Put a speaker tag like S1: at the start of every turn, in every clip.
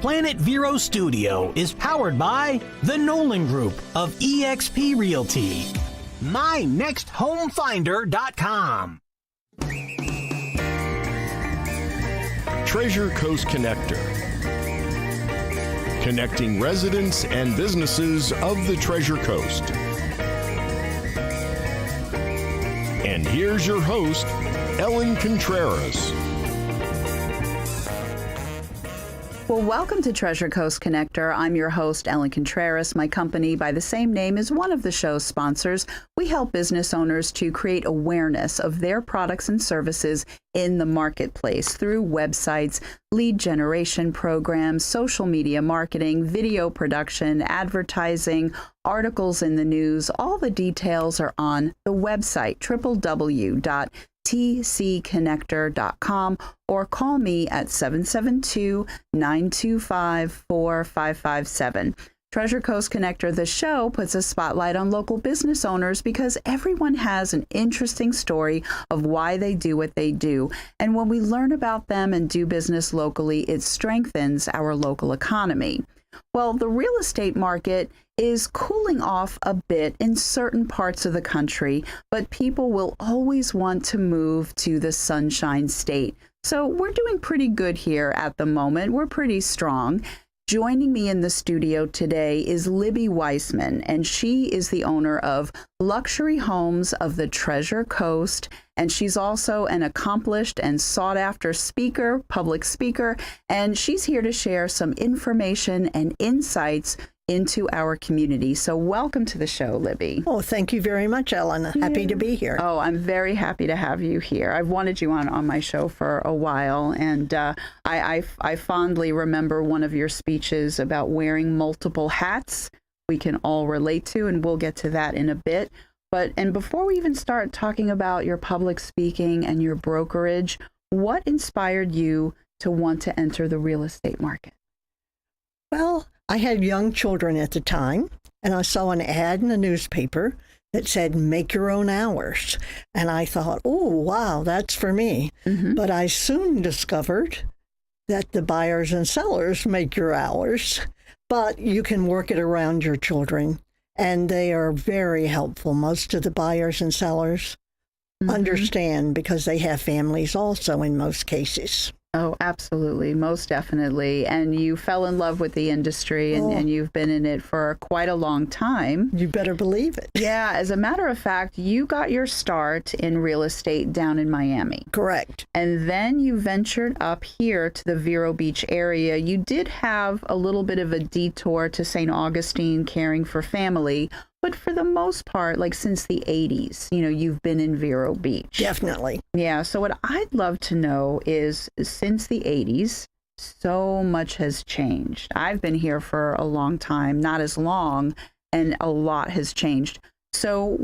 S1: Planet Vero Studio is powered by the Nolan Group of eXp Realty. MyNextHomeFinder.com.
S2: Treasure Coast Connector. Connecting residents and businesses of the Treasure Coast. And here's your host, Ellen Contreras.
S3: Well, welcome to Treasure Coast Connector. I'm your host, Ellen Contreras. My company, by the same name, is one of the show's sponsors. We help business owners to create awareness of their products and services in the marketplace through websites, lead generation programs, social media marketing, video production, advertising, articles in the news. All the details are on the website, www.tcconnector.com, or call me at 772-925-4557. Treasure Coast Connector, the show, puts a spotlight on local business owners because everyone has an interesting story of why they do what they do. And when we learn about them and do business locally, it strengthens our local economy. Well, the real estate market is cooling off a bit in certain parts of the country, but people will always want to move to the Sunshine State. So we're doing pretty good here at the moment. We're pretty strong. Joining me in the studio today is Libby Weissman, and she is the owner of Luxury Homes of the Treasure Coast, and she's also an accomplished and sought-after speaker, public speaker, and she's here to share some information and insights into our community. So welcome to the show, Libby.
S4: Oh, thank you very much, Ellen. Happy to be here.
S3: Oh, I'm very happy to have you here. I've wanted you on my show for a while, and I fondly remember one of your speeches about wearing multiple hats we can all relate to, and we'll get to that in a bit. And before we even start talking about your public speaking and your brokerage, what inspired you to want to enter the real estate market?
S4: Well, I had young children at the time, and I saw an ad in the newspaper that said, make your own hours. And I thought, oh, wow, that's for me. Mm-hmm. But I soon discovered that the buyers and sellers make your hours, but you can work it around your children. And they are very helpful. Most of the buyers and sellers understand because they have families also in most cases.
S3: Oh, absolutely. Most definitely. And you fell in love with the industry, and you've been in it for quite a long time.
S4: You better believe it.
S3: Yeah. As a matter of fact, you got your start in real estate down in Miami.
S4: Correct.
S3: And then you ventured up here to the Vero Beach area. You did have a little bit of a detour to St. Augustine caring for family. But for the most part, like since the 80s, you've been in Vero Beach.
S4: Definitely.
S3: Yeah. So what I'd love to know is, since the 80s, so much has changed. I've been here for a long time, not as long, and a lot has changed. So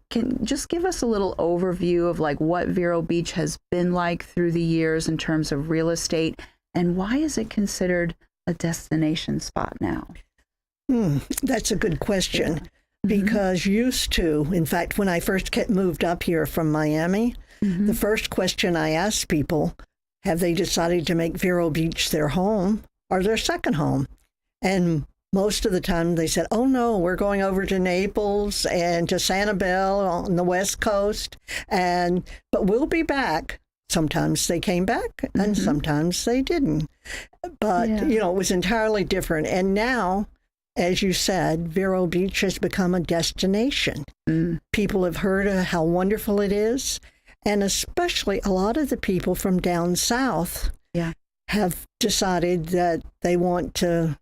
S3: can just give us a little overview of what Vero Beach has been like through the years in terms of real estate, and why is it considered a destination spot now?
S4: That's a good question, because used to, in fact, when I first moved up here from Miami, the first question I asked people, have they decided to make Vero Beach their home or their second home? And most of the time they said, oh no, we're going over to Naples and to Sanibel on the West Coast, but we'll be back. Sometimes they came back and sometimes they didn't. But, it was entirely different. And now, as you said, Vero Beach has become a destination. People have heard of how wonderful it is, and especially a lot of the people from down south have decided that they want to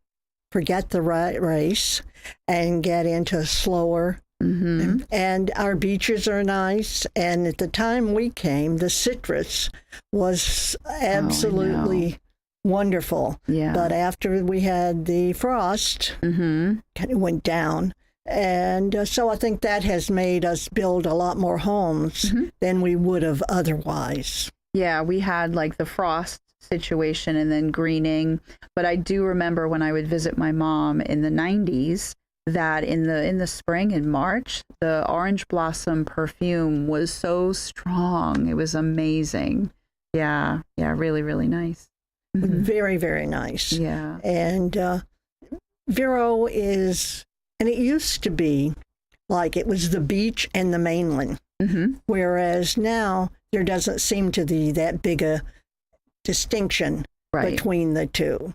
S4: forget the rat race and get into slower. And our beaches are nice, and at the time we came, the citrus was absolutely wonderful. Yeah. But after we had the frost, kind of went down. And so I think that has made us build a lot more homes than we would have otherwise.
S3: Yeah, we had the frost situation and then greening. But I do remember when I would visit my mom in the 90s, that in the spring, in March, the orange blossom perfume was so strong. It was amazing. Yeah, really, really nice.
S4: Very, very nice.
S3: Yeah.
S4: And Vero is, and it used to be like it was the beach and the mainland, whereas now there doesn't seem to be that big a distinction between the two,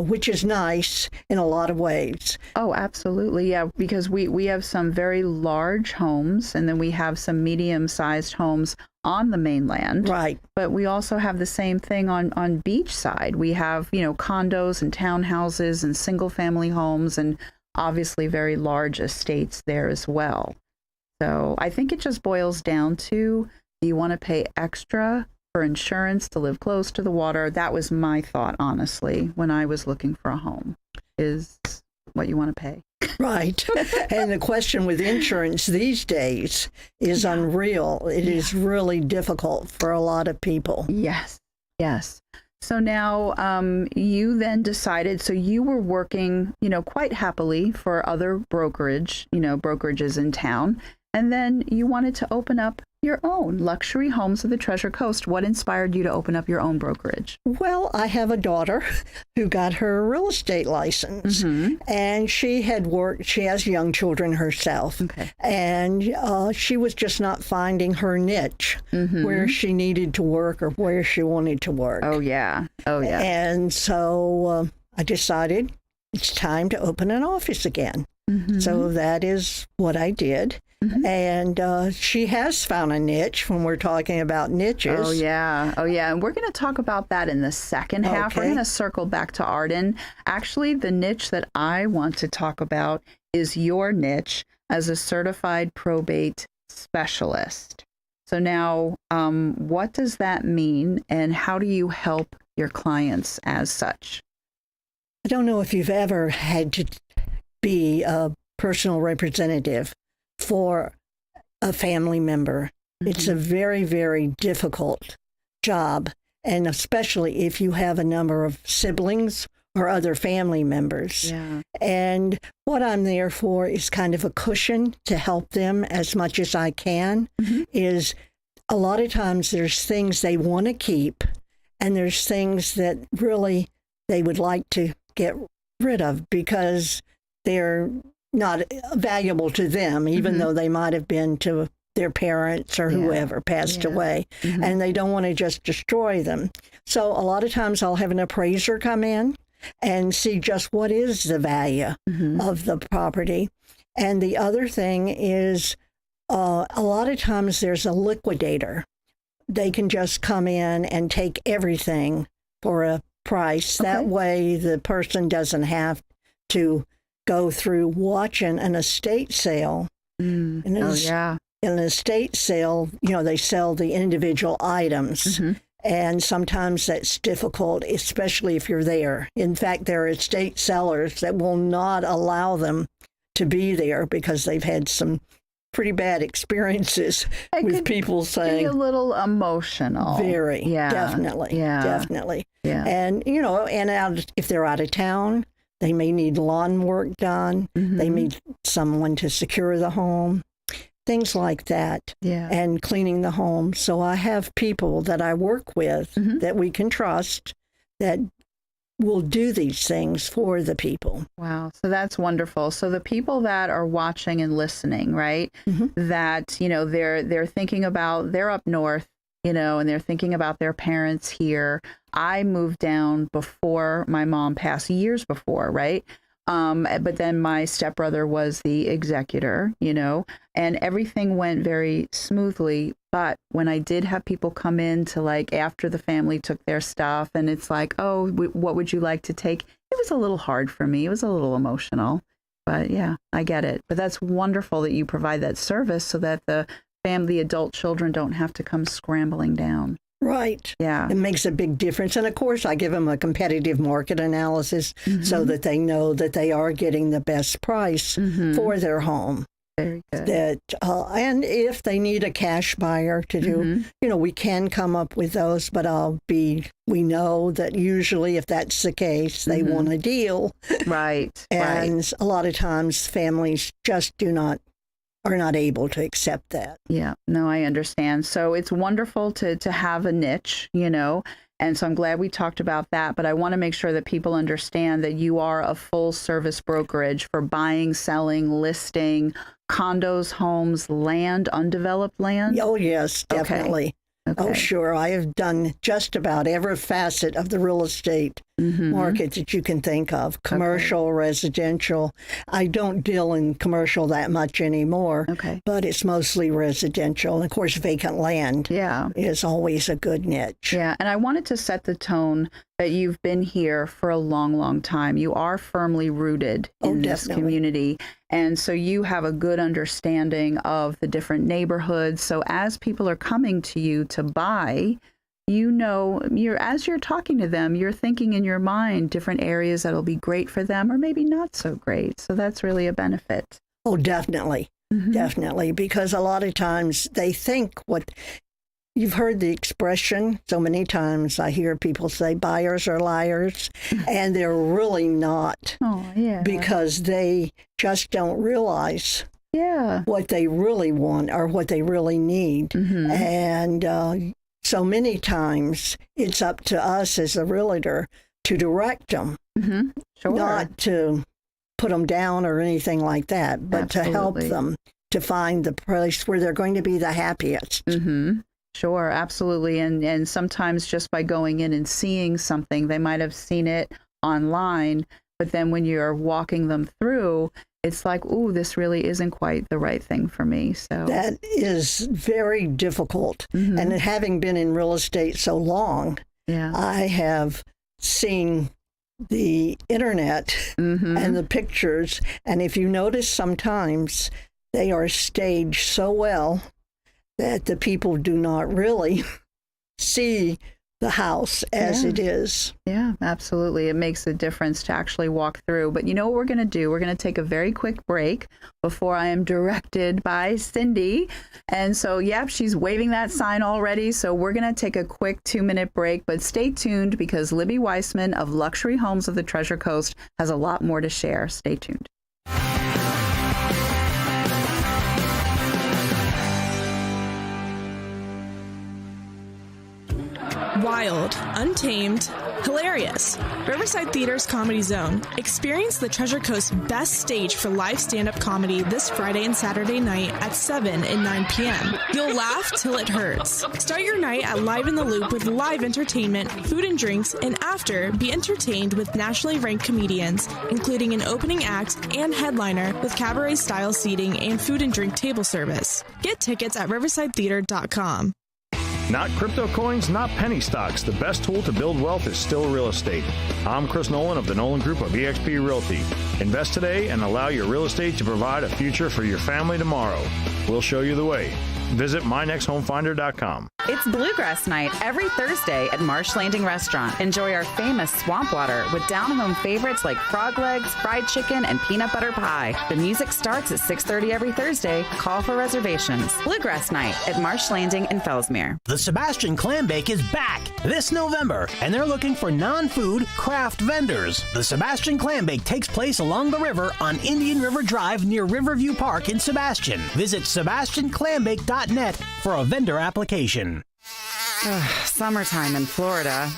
S4: which is nice in a lot of ways.
S3: Oh, absolutely. Yeah, because we have some very large homes, and then we have some medium-sized homes on the mainland.
S4: Right.
S3: But we also have the same thing on beach side. We have, condos and townhouses and single-family homes, and obviously very large estates there as well. So I think it just boils down to, do you want to pay extra for insurance to live close to the water? That was my thought, honestly, when I was looking for a home, is what you want to pay.
S4: Right. And the question with insurance these days is unreal. It is really difficult for a lot of people.
S3: Yes. Yes. So now you then decided, so you were working, quite happily for other brokerages in town. And then you wanted to open up your own Luxury Homes of the Treasure Coast. What inspired you to open up your own brokerage?
S4: Well, I have a daughter who got her real estate license, and she has young children herself. Okay. And she was just not finding her niche, where she needed to work or where she wanted to work.
S3: Oh, yeah. Oh, yeah.
S4: And so I decided it's time to open an office again. So that is what I did. And she has found a niche when we're talking about niches.
S3: Oh, yeah. Oh, yeah. And we're going to talk about that in the second half. We're going to circle back to Arden. Actually, the niche that I want to talk about is your niche as a certified probate specialist. So now, what does that mean, and how do you help your clients as such?
S4: I don't know if you've ever had to be a personal representative for a family member. It's a very, very difficult job, and especially if you have a number of siblings or other family members.
S3: Yeah.
S4: And what I'm there for is kind of a cushion to help them as much as I can. Is a lot of times there's things they want to keep, and there's things that really they would like to get rid of because they're not valuable to them, even though they might have been to their parents or whoever passed away, and they don't want to just destroy them. So a lot of times I'll have an appraiser come in and see just what is the value of the property. And the other thing is a lot of times there's a liquidator. They can just come in and take everything for a price. That way the person doesn't have to go through watching an estate sale. In an estate sale, they sell the individual items. And sometimes that's difficult, especially if you're there. In fact, there are estate sellers that will not allow them to be there because they've had some pretty bad experiences with people saying.
S3: Be a little emotional.
S4: Very, definitely. Yeah. And, if they're out of town, they may need lawn work done. They need someone to secure the home, things like that, and cleaning the home. So I have people that I work with that we can trust that will do these things for the people.
S3: Wow. So that's wonderful. So the people that are watching and listening, right, that, they're thinking about, they're up north, and they're thinking about their parents here. I moved down before my mom passed, years before, right? But then my stepbrother was the executor, and everything went very smoothly. But when I did have people come in to after the family took their stuff, and it's like, oh, what would you like to take? It was a little hard for me. It was a little emotional, but yeah, I get it. But that's wonderful that you provide that service so that the adult children don't have to come scrambling down.
S4: Right.
S3: Yeah.
S4: It makes a big difference. And of course, I give them a competitive market analysis so that they know that they are getting the best price for their home.
S3: Very good.
S4: And if they need a cash buyer to do, we can come up with those, but we know that usually if that's the case, they want a deal.
S3: Right.
S4: And a lot of times families just are not able to accept that.
S3: Yeah, no, I understand. So it's wonderful to have a niche, And so I'm glad we talked about that, but I want to make sure that people understand that you are a full service brokerage for buying, selling, listing condos, homes, land, undeveloped land.
S4: Oh, yes, definitely.
S3: Okay.
S4: Oh, sure. I have done just about every facet of the real estate market that you can think of. Commercial, residential. I don't deal in commercial that much anymore, but it's mostly residential. And of course, vacant land is always a good niche.
S3: Yeah, and I wanted to set the tone that you've been here for a long, long time. You are firmly rooted in this community. And so you have a good understanding of the different neighborhoods. So as people are coming to you to buy, you know, as you're talking to them, you're thinking in your mind different areas that'll be great for them or maybe not so great. So that's really a benefit.
S4: Oh, definitely. Definitely. Because a lot of times they think what you've heard the expression so many times. I hear people say buyers are liars, and they're really not.
S3: Oh, yeah.
S4: Because they just don't realize what they really want or what they really need. And so many times it's up to us as a realtor to direct them, not to put them down or anything like that, but to help them to find the place where they're going to be the happiest.
S3: Sure, absolutely. And sometimes just by going in and seeing something, they might have seen it online, but then when you're walking them through, it's like, ooh, this really isn't quite the right thing for me. So
S4: that is very difficult. And having been in real estate so long, I have seen the internet and the pictures. And if you notice, sometimes they are staged so well that the people do not really see the house as it is.
S3: Yeah, absolutely. It makes a difference to actually walk through. But you know what we're going to do? We're going to take a very quick break before I am directed by Cindy. And so, she's waving that sign already. So we're going to take a quick 2-minute break. But stay tuned because Libby Weissman of Luxury Homes of the Treasure Coast has a lot more to share. Stay tuned.
S5: Wild, untamed, hilarious. Riverside Theater's Comedy Zone. Experience the Treasure Coast's best stage for live stand-up comedy this Friday and Saturday night at 7 and 9 p.m. You'll laugh till it hurts. Start your night at Live in the Loop with live entertainment, food and drinks, and after, be entertained with nationally ranked comedians, including an opening act and headliner with cabaret-style seating and food and drink table service. Get tickets at riversidetheater.com.
S6: Not crypto coins, not penny stocks. The best tool to build wealth is still real estate. I'm Chris Nolan of the Nolan Group of eXp Realty. Invest today and allow your real estate to provide a future for your family tomorrow. We'll show you the way. Visit mynexthomefinder.com.
S7: It's Bluegrass Night every Thursday at Marsh Landing Restaurant. Enjoy our famous swamp water with down-home favorites like frog legs, fried chicken, and peanut butter pie. The music starts at 6:30 every Thursday. Call for reservations. Bluegrass Night at Marsh Landing in Fellsmere.
S1: The Sebastian Clam Bake is back this November, and they're looking for non-food craft vendors. The Sebastian Clam Bake takes place along the river on Indian River Drive near Riverview Park in Sebastian. Visit SebastianClamBake.net for a vendor application.
S7: Summertime in Florida.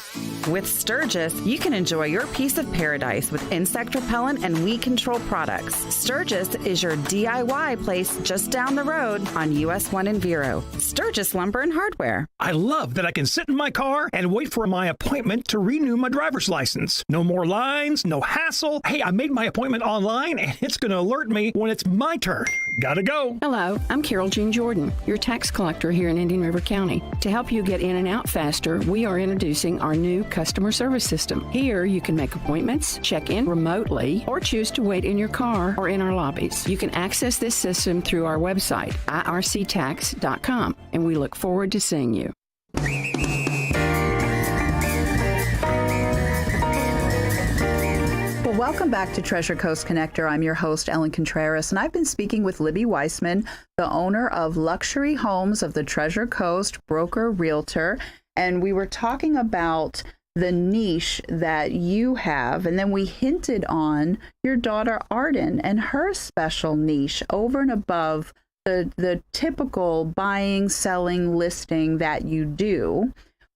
S7: With Sturgis, you can enjoy your piece of paradise with insect repellent and weed control products. Sturgis is your DIY place just down the road on US 1 in Vero. Sturgis Lumber and Hardware.
S8: I love that I can sit in my car and wait for my appointment to renew my driver's license. No more lines, no hassle. Hey, I made my appointment online and it's going to alert me when it's my turn. Gotta go.
S9: Hello, I'm Carol Jean Jordan, your tax collector here in Indian River County. To help you get in and out faster, we are introducing our new customer service system. Here, you can make appointments, check in remotely, or choose to wait in your car or in our lobbies. You can access this system through our website, irctax.com, and we look forward to seeing you.
S3: Well, welcome back to Treasure Coast Connector. I'm your host, Ellen Contreras, and I've been speaking with Libby Weissman, the owner of Luxury Homes of the Treasure Coast, broker, realtor, and we were talking about the niche that you have, and then we hinted on your daughter Arden and her special niche over and above the typical buying, selling, listing that you do.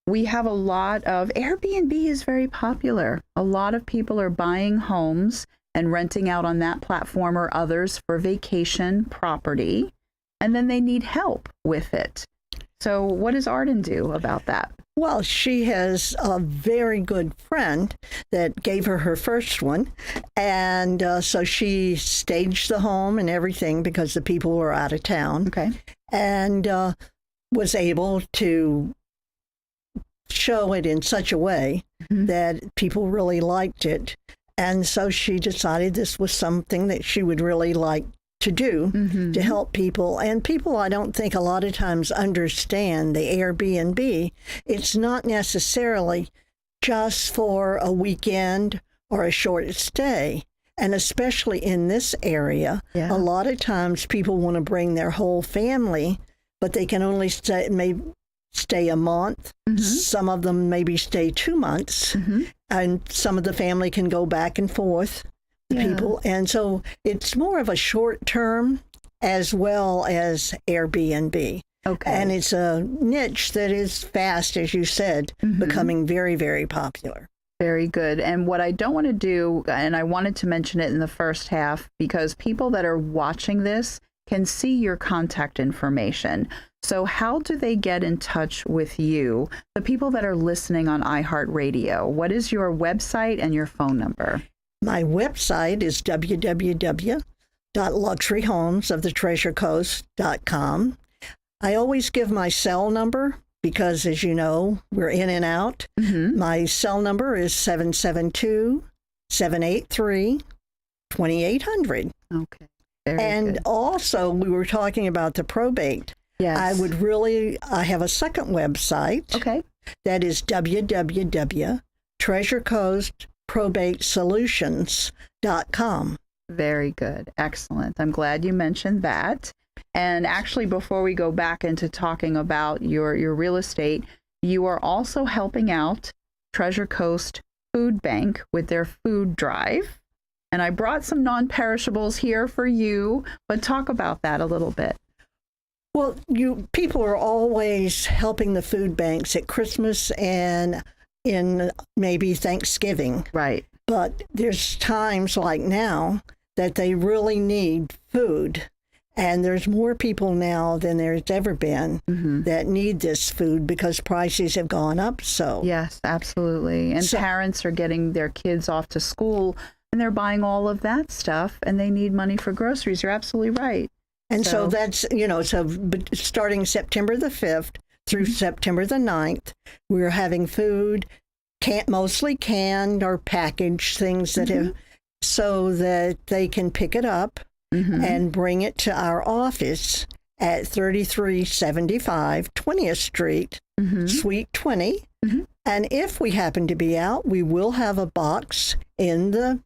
S3: we have a lot of Airbnb is very popular. A lot of people are buying homes and renting out on that platform or others for vacation property, and then they need help with it. So what does Arden do about that?
S4: Well, she has a very good friend that gave her her first one. And so she staged the home and everything because the people were out of town.
S3: Okay.
S4: And was able to show it in such a way that people really liked it. And so she decided this was something that she would really like to do to help people. And people, I don't think a lot of times understand the Airbnb. It's not necessarily just for a weekend or a short stay. And especially in this area, a lot of times people want to bring their whole family, but they can only stay a month. Some of them maybe stay 2 months, and some of the family can go back and forth, the people. And so it's more of a short term as well as Airbnb.
S3: Okay.
S4: And it's a niche that is fast, as you said, becoming very, very popular.
S3: Very good. And what I don't want to do, and I wanted to mention it in the first half, because people that are watching this can see your contact information. So how do they get in touch with you, the people that are listening on iHeartRadio? What is your website and your phone number?
S4: My website is www.luxuryhomesofthetreasurecoast.com. I always give my cell number because, as you know, we're in and out. My cell number is 772-783-2800.
S3: Okay. Very
S4: and
S3: good.
S4: Also, we were talking about the probate.
S3: Yes.
S4: I have a second website.
S3: Okay.
S4: That is www.treasurecoastprobatesolutions.com.
S3: Very good. Excellent. I'm glad you mentioned that. And actually, before we go back into talking about your real estate, you are also helping out Treasure Coast Food Bank with their food drive. And I brought some non-perishables here for you, but talk about that a little bit.
S4: Well, people are always helping the food banks at Christmas and in maybe Thanksgiving.
S3: Right.
S4: But there's times like now that they really need food. And there's more people now than there's ever been that need this food because prices have gone up. So
S3: yes, absolutely. And parents are getting their kids off to school and they're buying all of that stuff and they need money for groceries. You're absolutely right.
S4: And so that's, so starting September the 5th through September the 9th, we're having food, mostly canned or packaged things that have, so that they can pick it up and bring it to our office at 3375 20th Street, Suite 20. And if we happen to be out, we will have a box in the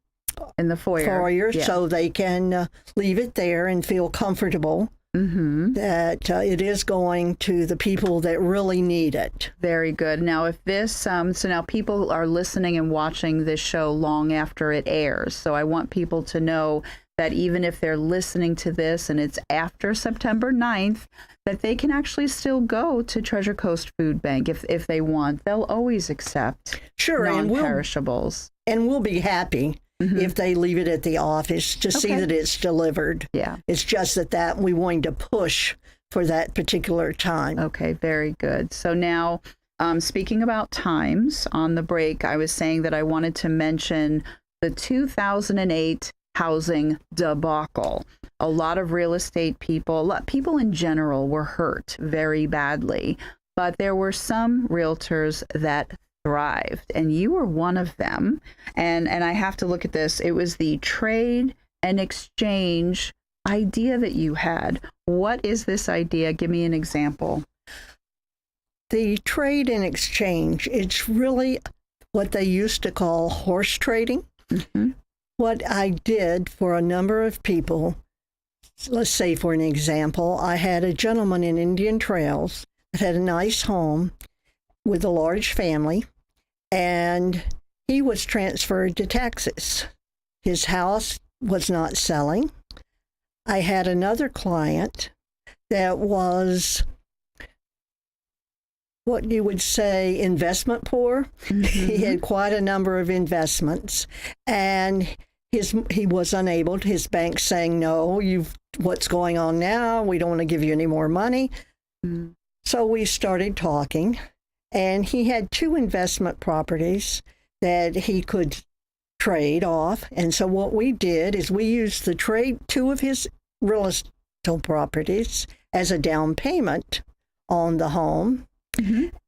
S4: foyer so they can leave it there and feel comfortable that it is going to the people that really need it.
S3: Very good. Now, if this, so now people are listening and watching this show long after it airs. So I want people to know that even if they're listening to this and it's after September 9th, that they can actually still go to Treasure Coast Food Bank if they want. They'll always accept non-perishables.
S4: And we'll be happy if they leave it at the office to see that it's delivered.
S3: Yeah.
S4: It's just that we wanted to push for that particular time.
S3: Okay, very good. So now, speaking about times, on the break, I was saying that I wanted to mention the 2008 housing debacle. A lot of real estate people in general were hurt very badly, but there were some realtors that thrived, and you were one of them. And I have to look at this. It was the trade and exchange idea that you had. What is this idea? Give me an example.
S4: The trade and exchange, it's really what they used to call horse trading. What I did for a number of people, let's say for an example, I had a gentleman in Indian Trails that had a nice home with a large family, and he was transferred to Texas. His house was not selling. I had another client that was what you would say investment poor. He had quite a number of investments, and he was unable. His bank saying, "No, what's going on now? We don't want to give you any more money." So we started talking, and he had 2 investment properties that he could trade off. And so what we did is we used 2 of his real estate properties as a down payment on the home.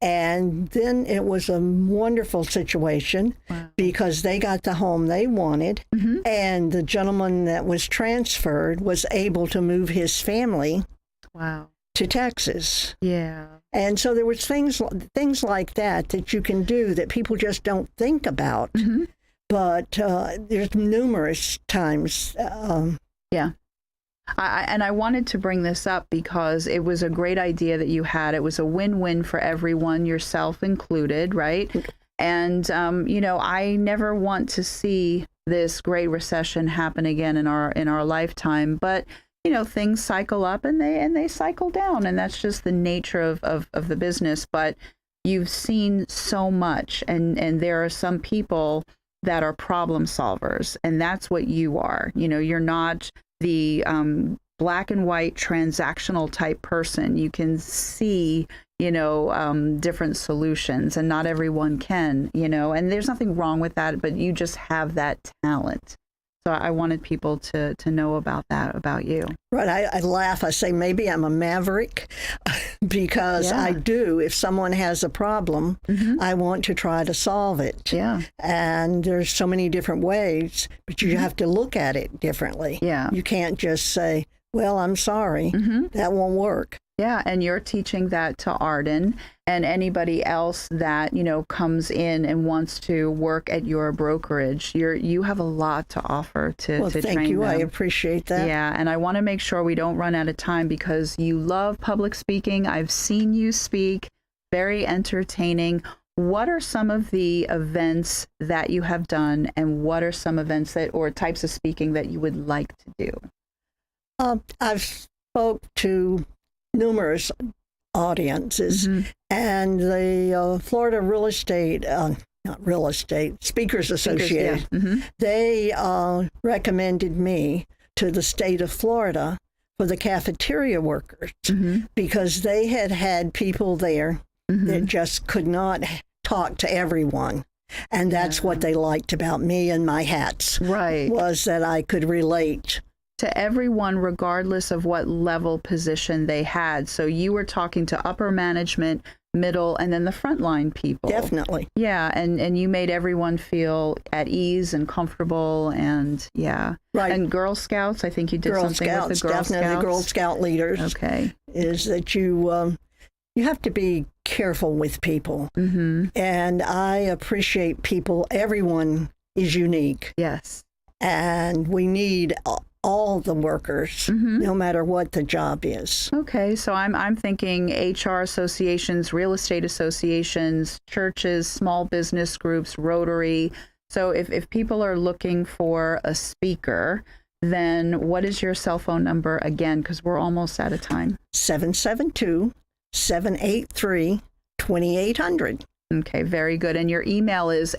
S4: And then it was a wonderful situation because they got the home they wanted, and the gentleman that was transferred was able to move his family to Texas.
S3: Yeah.
S4: And so there was things like that you can do that people just don't think about. But there's numerous times.
S3: Yeah. I wanted to bring this up because it was a great idea that you had. It was a win-win for everyone, yourself included, right? And, I never want to see this great recession happen again in our lifetime. But, things cycle up and they cycle down. And that's just the nature of the business. But you've seen so much. And there are some people that are problem solvers. And that's what you are. You're not the black and white transactional type person. You can see, different solutions, and not everyone can, and there's nothing wrong with that, but you just have that talent. So I wanted people to know about that, about you.
S4: Right. I laugh. I say maybe I'm a maverick because I do. If someone has a problem, I want to try to solve it.
S3: Yeah.
S4: And there's so many different ways, but you have to look at it differently.
S3: Yeah.
S4: You can't just say, well, I'm sorry. That won't work.
S3: Yeah, and you're teaching that to Arden and anybody else that, comes in and wants to work at your brokerage. You have a lot to offer to train them.
S4: Thank you. I appreciate that.
S3: Yeah, and I want to make sure we don't run out of time because you love public speaking. I've seen you speak, very entertaining. What are some of the events that you have done, and what are some events or types of speaking that you would like to do?
S4: I've spoke to numerous audiences, and the Florida Speakers Association, they recommended me to the state of Florida for the cafeteria workers because they had people there that just could not talk to everyone. And that's what they liked about me and my hats, was that I could relate
S3: to everyone, regardless of what level position they had. So you were talking to upper management, middle, and then the frontline people.
S4: Definitely.
S3: Yeah, and you made everyone feel at ease and comfortable, and
S4: Right.
S3: And Girl Scouts, I think you did something with the Girl Scouts.
S4: Definitely Girl Scout leaders.
S3: Okay.
S4: Is that you have to be careful with people. And I appreciate people. Everyone is unique.
S3: Yes.
S4: And we need all the workers, no matter what the job is.
S3: Okay, so I'm thinking HR associations, real estate associations, churches, small business groups, Rotary. So if people are looking for a speaker, then what is your cell phone number again? Because we're almost out of time.
S4: 772-783-2800.
S3: Okay, very good. And your email is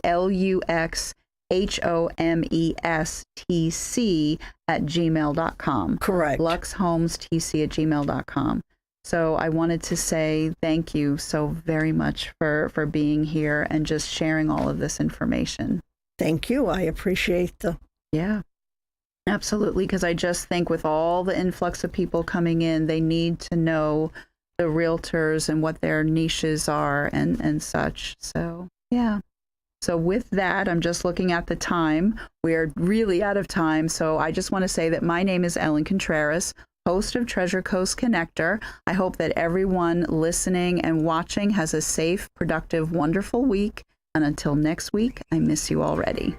S3: luxhomestc@gmail.com.
S4: Correct.
S3: luxhomestc@gmail.com. So I wanted to say thank you so very much for being here and just sharing all of this information.
S4: Thank you. I appreciate
S3: Yeah, absolutely. Because I just think with all the influx of people coming in, they need to know the realtors and what their niches are and such. So, yeah. So with that, I'm just looking at the time. We're really out of time. So I just want to say that my name is Ellen Contreras, host of Treasure Coast Connector. I hope that everyone listening and watching has a safe, productive, wonderful week. And until next week, I miss you already.